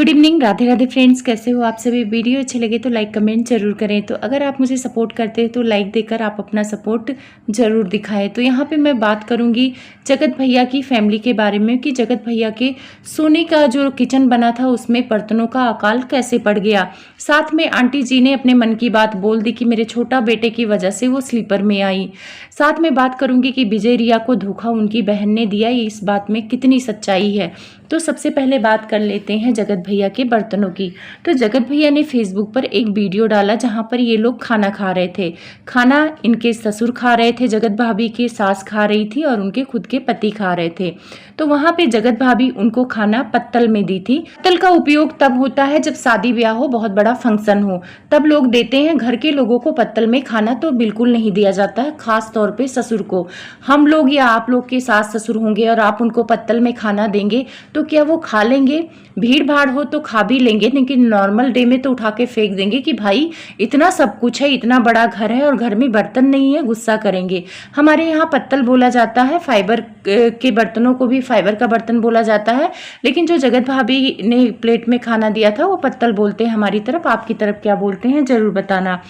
Good evening, Radhe Radhe friends. कैसे हो आप सभी? वीडियो अच्छे लगे तो लाइक कमेंट जरूर करें। तो अगर आप मुझे सपोर्ट करते हैं तो लाइक देकर आप अपना सपोर्ट जरूर दिखाएं। तो यहाँ पे मैं बात करूँगी जगत भैया की फैमिली के बारे में कि जगत भैया के सोने का जो किचन बना था उसमें बर्तनों का अकाल कैसे पड़ गया। साथ में आंटी जी ने अपने मन की बात बोल दी कि मेरे छोटा बेटे की वजह से वो स्लीपर में आई। साथ में बात करूँगी कि विजय रिया को धोखा उनकी बहन ने दिया, इस बात में कितनी सच्चाई है। तो सबसे पहले बात कर लेते हैं जगत भैया के बर्तनों की। तो जगत भैया ने फेसबुक पर एक वीडियो डाला जहां पर ये लोग खाना खा रहे थे। खाना इनके ससुर खा रहे थे, जगत भाभी की सास खा रही थी और उनके खुद के पति खा रहे थे। तो वहां पे जगत भाभी उनको खाना पत्तल में दी थी। पत्तल का उपयोग तब होता है जब शादी ब्याह हो, बहुत बड़ा फंक्शन हो, तब लोग देते हैं। घर के लोगों को पत्तल में खाना तो बिल्कुल नहीं दिया जाता है, खास तौर पे ससुर को। हम लोग या आप लोग के सास ससुर होंगे और आप उनको पत्तल में खाना देंगे तो क्या वो खा लेंगे? भीड़ भाड़ हो तो खा भी लेंगे, लेकिन नॉर्मल डे में तो उठा के फेंक देंगे कि भाई इतना सब कुछ है, इतना बड़ा घर है और घर में बर्तन नहीं है, गुस्सा करेंगे। हमारे यहाँ पत्तल बोला जाता है, फाइबर के बर्तनों को भी फाइबर का बर्तन बोला जाता है, लेकिन जो जगत भाभी ने प्लेट में खाना दिया था वो पत्तल बोलते हैं हमारी तरफ। आपकी तरफ क्या बोलते हैं जरूर बताना।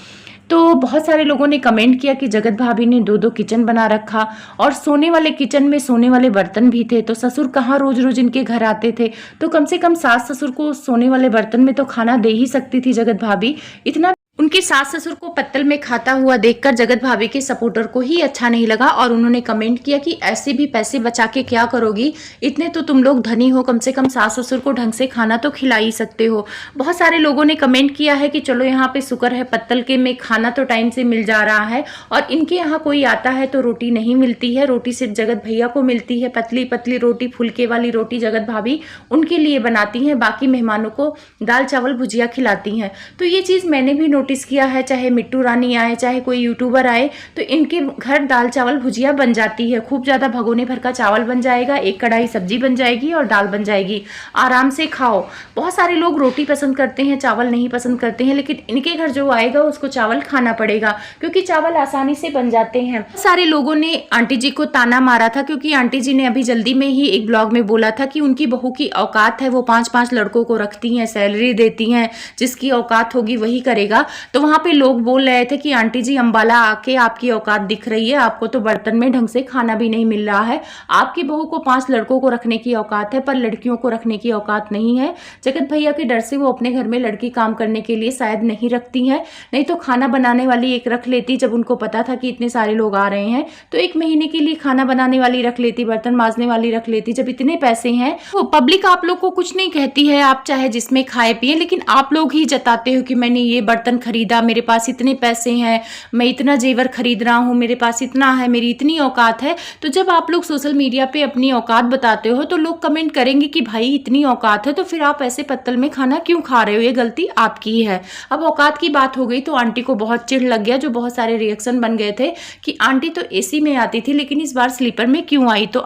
तो बहुत सारे लोगों ने कमेंट किया कि जगत भाभी ने दो किचन बना रखा और सोने वाले किचन में सोने वाले बर्तन भी थे, तो ससुर कहाँ रोज रोज इनके घर आते थे, तो कम से कम सास ससुर को सोने वाले बर्तन में तो खाना दे ही सकती थी जगत भाभी। इतना उनके सास ससुर को पत्तल में खाता हुआ देखकर जगत भाभी के सपोर्टर को ही अच्छा नहीं लगा और उन्होंने कमेंट किया कि ऐसे भी पैसे बचा के क्या करोगी, इतने तो तुम लोग धनी हो, कम से कम सास ससुर को ढंग से खाना तो खिला ही सकते हो। बहुत सारे लोगों ने कमेंट किया है कि चलो यहाँ पे शुक्र है पत्तल के में खाना तो टाइम से मिल जा रहा है, और इनके यहाँ कोई आता है तो रोटी नहीं मिलती है, रोटी सिर्फ जगत भैया को मिलती है। पतली पतली रोटी, फुलके वाली रोटी जगत भाभी उनके लिए बनाती हैं, बाकी मेहमानों को दाल चावल भुजिया खिलाती हैं। तो ये चीज़ मैंने भी नोटिस किया है, चाहे मिट्टू रानी आए, चाहे कोई यूट्यूबर आए, तो इनके घर दाल चावल भुजिया बन जाती है। खूब ज्यादा भगोने भर का चावल बन जाएगा, एक कढ़ाई सब्जी बन जाएगी और दाल बन जाएगी, आराम से खाओ। बहुत सारे लोग रोटी पसंद करते हैं, चावल नहीं पसंद करते हैं, लेकिन इनके घर जो आएगा उसको चावल खाना पड़ेगा क्योंकि चावल आसानी से बन जाते हैं। सारे लोगों ने आंटी जी को ताना मारा था क्योंकि आंटी जी ने अभी जल्दी में ही एक ब्लॉग में बोला था कि उनकी बहू की औकात है, वो 5-5 लड़कों को रखती हैं, सैलरी देती हैं, जिसकी औकात होगी वही करेगा। तो वहां पे लोग बोल रहे थे कि आंटी जी अंबाला आके आपकी औकात दिख रही है, आपको तो बर्तन में ढंग से खाना भी नहीं मिल रहा है। आपकी बहू को 5 लड़कों को रखने की औकात है पर लड़कियों को रखने की औकात नहीं है। जगत भैया के डर से वो अपने घर में लड़की काम करने के लिए शायद नहीं रखती हैं, नहीं तो खाना बनाने वाली एक रख लेती। जब उनको पता था कि इतने सारे लोग आ रहे हैं तो 1 महीने के लिए खाना बनाने वाली रख लेती, बर्तन मांजने वाली रख लेती। जब इतने पैसे हैं तो पब्लिक आप लोग को कुछ नहीं कहती है, आप चाहे जिसमें खाए पिए, लेकिन आप लोग ही जताते हो कि मैंने ये बर्तन खरीदा, मेरे पास इतने पैसे हैं, मैं इतना जेवर खरीद रहा हूं, मेरे पास इतना है, मेरी इतनी औकात है। तो जब आप लोग सोशल मीडिया पे अपनी औकात बताते हो तो लोग कमेंट करेंगे कि भाई इतनी औकात है तो फिर आप ऐसे पत्तल में खाना क्यों खा रहे हो, ये गलती आपकी ही है। अब औकात की बात हो गई तो आंटी को बहुत चिढ़ लग गया, जो बहुत सारे रिएक्शन बन गए थे कि आंटी तो एसी में आती थी लेकिन इस बार स्लीपर में क्यों आई। तो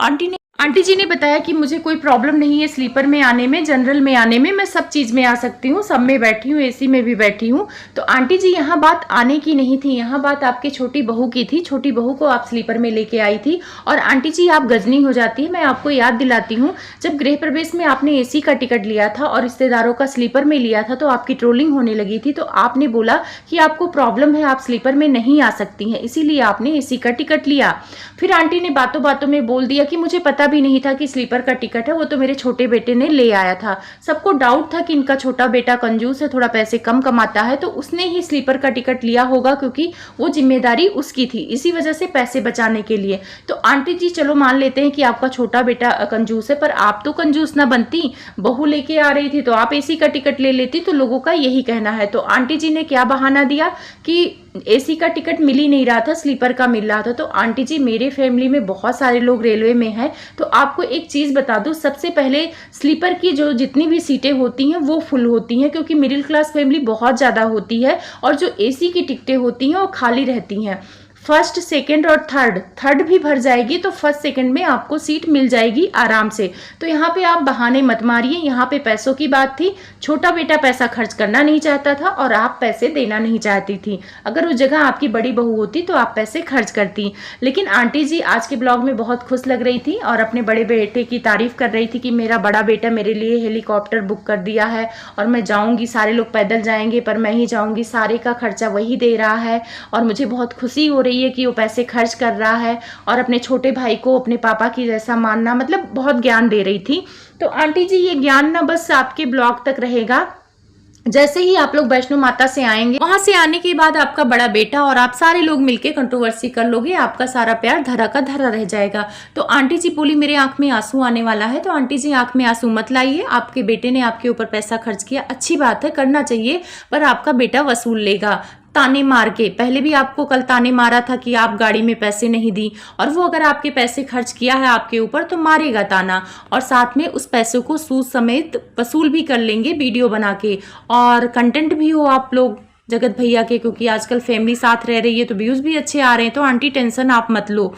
आंटी जी ने बताया कि मुझे कोई प्रॉब्लम नहीं है स्लीपर में आने में, जनरल में आने में, मैं सब चीज में आ सकती हूँ, सब में बैठी हूँ, एसी में भी बैठी हूँ। तो आंटी जी यहाँ बात आने की नहीं थी, यहाँ बात आपके छोटी बहू की थी। छोटी बहू को आप स्लीपर में लेके आई थी और आंटी जी आप गजनी हो जाती है। मैं आपको याद दिलाती हूँ, जब गृह प्रवेश में आपने एसी का टिकट लिया था और रिश्तेदारों का स्लीपर में लिया था तो आपकी ट्रोलिंग होने लगी थी। तो आपने बोला कि आपको प्रॉब्लम है, आप स्लीपर में नहीं आ सकती हैं, इसीलिए आपने एसी का टिकट लिया। फिर आंटी ने बातों बातों में बोल दिया कि मुझे पता भी नहीं था कि स्लीपर का टिकट है, वो तो मेरे छोटे बेटे ने ले आया था। सबको डाउट था कि इनका छोटा बेटा कंजूस है, थोड़ा पैसे कम कमाता है, तो उसने ही स्लीपर का टिकट लिया होगा क्योंकि वो जिम्मेदारी उसकी थी, इसी वजह से पैसे बचाने के लिए। तो आंटी जी चलो मान लेते हैं कि आपका छोटा बेटा कंजूस है, पर आप तो कंजूस ना बनती, बहू लेके आ रही थी तो आप एसी का टिकट ले लेती। तो लोगों का यही कहना है। तो आंटी जी ने क्या बहाना दिया कि एसी का टिकट मिल ही नहीं रहा था, स्लीपर का मिल रहा था। तो आंटी जी मेरे फैमिली में बहुत सारे लोग रेलवे में हैं, तो आपको एक चीज बता दूं, सबसे पहले स्लीपर की जो जितनी भी सीटें होती हैं वो फुल होती हैं क्योंकि मिडिल क्लास फैमिली बहुत ज्यादा होती है, और जो एसी की टिकटें होती हैं वो खाली रहती हैं। फर्स्ट, सेकंड और थर्ड भी भर जाएगी तो फर्स्ट सेकंड में आपको सीट मिल जाएगी आराम से। तो यहाँ पे आप बहाने मत मारिए, यहाँ पे पैसों की बात थी। छोटा बेटा पैसा खर्च करना नहीं चाहता था और आप पैसे देना नहीं चाहती थी। अगर उस जगह आपकी बड़ी बहू होती तो आप पैसे खर्च करती। लेकिन आंटी जी आज के ब्लॉग में बहुत खुश लग रही थी और अपने बड़े बेटे की तारीफ कर रही थी कि मेरा बड़ा बेटा मेरे लिए हेलीकॉप्टर बुक कर दिया है और मैं जाऊंगी, सारे लोग पैदल जाएंगे पर मैं ही जाऊंगी, सारे का खर्चा वही दे रहा है और मुझे बहुत खुशी हो रही है कि वो पैसे खर्च कर रहा है और अपने छोटे भाई को अपने पापा की जैसा मानना, मतलब बहुत ज्ञान दे रही थी। तो आंटी जी ये ज्ञान ना बस आपके ब्लॉग तक रहेगा। जैसे ही आप लोग वैष्णो माता से आएंगे, वहां से आने के बाद आपका बड़ा बेटा और आप सारे लोग मिलके कंट्रोवर्सी कर लोगे, आपका सारा प्यार धरा का धरा रह जाएगा। तो आंटी जी बोली मेरे आंख में आंसू आने वाला है। तो आंटी जी आंख में आंसू मत लाइए, आपके बेटे ने आपके ऊपर पैसा खर्च किया, अच्छी बात है, करना चाहिए, पर आपका बेटा वसूल लेगा ताने मार के। पहले भी आपको कल ताने मारा था कि आप गाड़ी में पैसे नहीं दी, और वो अगर आपके पैसे खर्च किया है आपके ऊपर तो मारेगा ताना, और साथ में उस पैसों को सूद समेत वसूल भी कर लेंगे वीडियो बना के। और कंटेंट भी हो आप लोग जगत भैया के, क्योंकि आजकल फैमिली साथ रह रही है तो व्यूज भी अच्छे आ रहे हैं। तो आंटी टेंशन आप मत लो।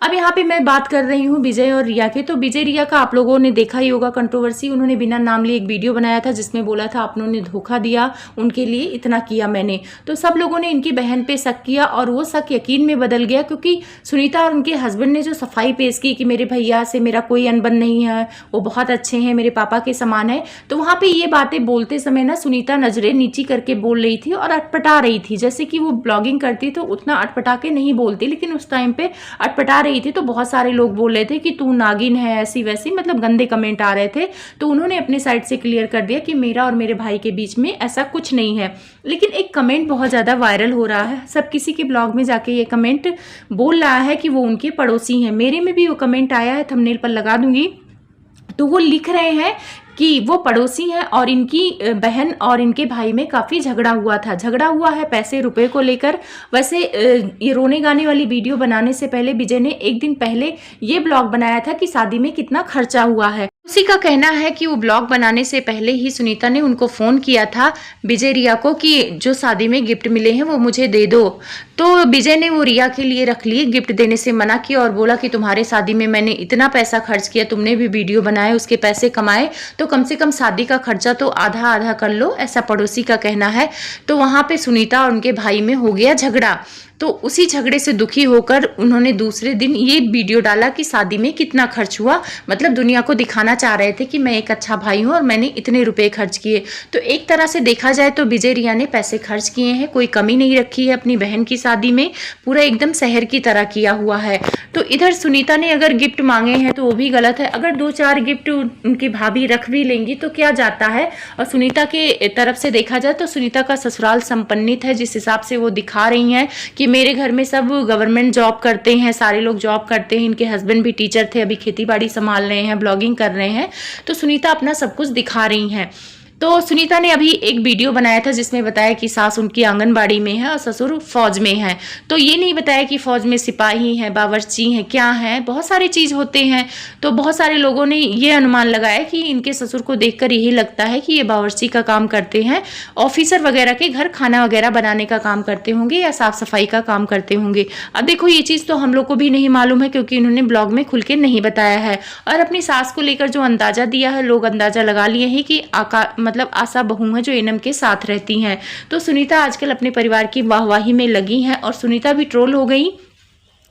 अब यहाँ पे मैं बात कर रही हूँ विजय और रिया के। तो विजय रिया का आप लोगों ने देखा ही होगा कंट्रोवर्सी, उन्होंने बिना नाम लिए एक वीडियो बनाया था जिसमें बोला था आप लोगों ने धोखा दिया, उनके लिए इतना किया मैंने। तो सब लोगों ने इनकी बहन पे शक किया और वो शक यकीन में बदल गया, क्योंकि सुनीता और उनके हस्बैंड ने जो सफाई पेश की कि मेरे भैया से मेरा कोई अनबन नहीं है, वो बहुत अच्छे हैं, मेरे पापा के समान है। तो वहाँ पे ये बातें बोलते समय ना सुनीता नजरें नीची करके बोल रही थी और अटपटा रही थी। जैसे कि वो ब्लॉगिंग करती तो उतना अटपटा के नहीं बोलती, लेकिन उस टाइम पे अटपटा रही थी। तो बहुत सारे लोग बोल रहे थे कि तू नागिन है, ऐसी वैसी, मतलब गंदे कमेंट आ रहे थे। तो उन्होंने अपने साइड से क्लियर कर दिया कि मेरा और मेरे भाई के बीच में ऐसा कुछ नहीं है। लेकिन एक कमेंट बहुत ज़्यादा वायरल हो रहा है, सब किसी के ब्लॉग में जाके ये कमेंट बोल रहा है कि वो उनके पड़ोसी हैं। मेरे में भी वो कमेंट आया है, थंबनेल पर लगा दूंगी। तो वो लिख रहे हैं कि वो पड़ोसी हैं और इनकी बहन और इनके भाई में काफ़ी झगड़ा हुआ है पैसे रुपए को लेकर। वैसे ये रोने गाने वाली वीडियो बनाने से पहले विजय ने एक दिन पहले ये ब्लॉग बनाया था कि शादी में कितना खर्चा हुआ है। उसी का कहना है कि वो ब्लॉग बनाने से पहले ही सुनीता ने उनको फ़ोन किया था विजय रिया को कि जो शादी में गिफ्ट मिले हैं वो मुझे दे दो। तो विजय ने वो रिया के लिए रख लिए, गिफ्ट देने से मना किया और बोला कि तुम्हारे शादी में मैंने इतना पैसा खर्च किया, तुमने भी वीडियो बनाए, उसके पैसे कमाए, तो कम से कम शादी का खर्चा तो आधा आधा कर लो, ऐसा पड़ोसी का कहना है। तो वहाँ पे सुनीता और उनके भाई में हो गया झगड़ा। तो उसी झगड़े से दुखी होकर उन्होंने दूसरे दिन ये वीडियो डाला कि शादी में कितना खर्च हुआ, मतलब दुनिया को दिखाना चाह रहे थे कि मैं एक अच्छा भाई हूँ और मैंने इतने रुपए खर्च किए। तो एक तरह से देखा जाए तो विजय रिया ने पैसे खर्च किए हैं, कोई कमी नहीं रखी है अपनी बहन की शादी में, पूरा एकदम शहर की तरह किया हुआ है। तो इधर सुनीता ने अगर गिफ्ट मांगे हैं तो वो भी गलत है, अगर 2-4 गिफ्ट उनकी भाभी रख भी लेंगी तो क्या जाता है। और सुनीता के तरफ से देखा जाए तो सुनीता का ससुराल संपन्नित है, जिस हिसाब से वो दिखा रही हैं कि मेरे घर में सब गवर्नमेंट जॉब करते हैं, सारे लोग जॉब करते हैं, इनके हस्बैंड भी टीचर थे, अभी खेती बाड़ी संभाल रहे हैं, ब्लॉगिंग कर रहे हैं। तो सुनीता अपना सब कुछ दिखा रही हैं। तो सुनीता ने अभी एक वीडियो बनाया था जिसमें बताया कि सास उनकी आंगनबाड़ी में है और ससुर फौज में है। तो ये नहीं बताया कि फौज में सिपाही हैं, बावर्ची हैं, क्या हैं, बहुत सारी चीज़ होते हैं। तो बहुत सारे लोगों ने ये अनुमान लगाया कि इनके ससुर को देखकर यही लगता है कि ये बावर्ची का काम करते हैं, ऑफिसर वगैरह के घर खाना वगैरह बनाने का काम करते होंगे या साफ सफाई का काम करते होंगे। अब देखो ये चीज़ तो हम लोग को भी नहीं मालूम है, क्योंकि इन्होंने ब्लॉग में खुल के नहीं बताया है। और अपनी सास को लेकर जो अंदाजा दिया है, लोग अंदाजा लगा लिए हैं कि मतलब आशा बहू है जो एनम के साथ रहती हैं। तो सुनीता आजकल अपने परिवार की वाहवाही में लगी हैं और सुनीता भी ट्रोल हो गई।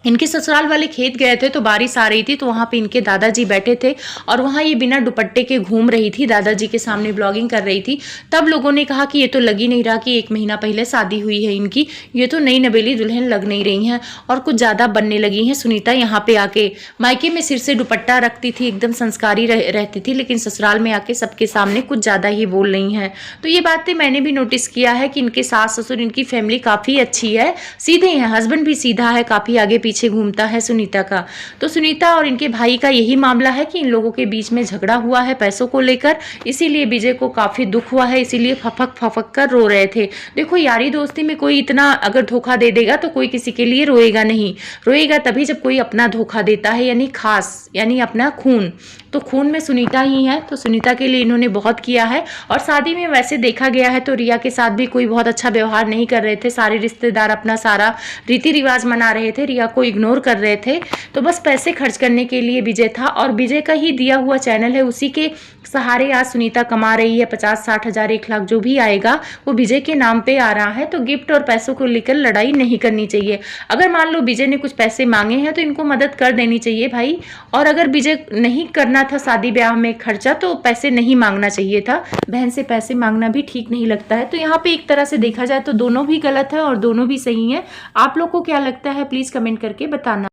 इनके ससुराल वाले खेत गए थे तो बारिश आ रही थी, तो वहाँ पे इनके दादाजी बैठे थे और वहाँ ये बिना दुपट्टे के घूम रही थी, दादाजी के सामने ब्लॉगिंग कर रही थी। तब लोगों ने कहा कि ये तो लग ही नहीं रहा कि 1 महीना पहले शादी हुई है इनकी, ये तो नई नवेली दुल्हन लग नहीं रही हैं और कुछ ज़्यादा बनने लगी हैं सुनीता। यहाँ पे आके मायके में सिर से दुपट्टा रखती थी, एकदम संस्कारी रहती थी, लेकिन ससुराल में आके सबके सामने कुछ ज़्यादा ही बोल रही हैं। तो ये बातें मैंने भी नोटिस किया है कि इनके सास ससुर, इनकी फैमिली काफ़ी अच्छी है, सीधे हैं, हस्बैंड भी सीधा है, काफ़ी आगे पीछे पीछे घूमता है सुनीता का। तो सुनीता और इनके भाई का यही मामला है कि इन लोगों के बीच में झगड़ा हुआ है पैसों को लेकर, इसीलिए विजय को काफ़ी दुख हुआ है, इसीलिए फपक फपक कर रो रहे थे। देखो यारी दोस्ती में कोई इतना अगर धोखा दे देगा तो कोई किसी के लिए रोएगा नहीं, रोएगा तभी जब कोई अपना धोखा देता है, यानी खास, यानी अपना खून। तो खून में सुनीता ही है, तो सुनीता के लिए इन्होंने बहुत किया है। और शादी में वैसे देखा गया है तो रिया के साथ भी कोई बहुत अच्छा व्यवहार नहीं कर रहे थे, सारे रिश्तेदार अपना सारा रीति रिवाज मना रहे थे, रिया को इग्नोर कर रहे थे। तो बस पैसे खर्च करने के लिए विजय था, और विजय का ही दिया हुआ चैनल है, उसी के सहारे आज सुनीता कमा रही है। 50-60 हज़ार 1 लाख जो भी आएगा वो विजय के नाम पे आ रहा है। तो गिफ्ट और पैसों को लेकर लड़ाई नहीं करनी चाहिए। अगर मान लो विजय ने कुछ पैसे मांगे हैं तो इनको मदद कर देनी चाहिए भाई। और अगर विजय नहीं करना था शादी ब्याह में खर्चा तो पैसे नहीं मांगना चाहिए था। बहन से पैसे मांगना भी ठीक नहीं लगता है। तो यहाँ पे एक तरह से देखा जाए तो दोनों भी गलत है और दोनों भी सही है। आप लोग को क्या लगता है प्लीज कमेंट करके बताना।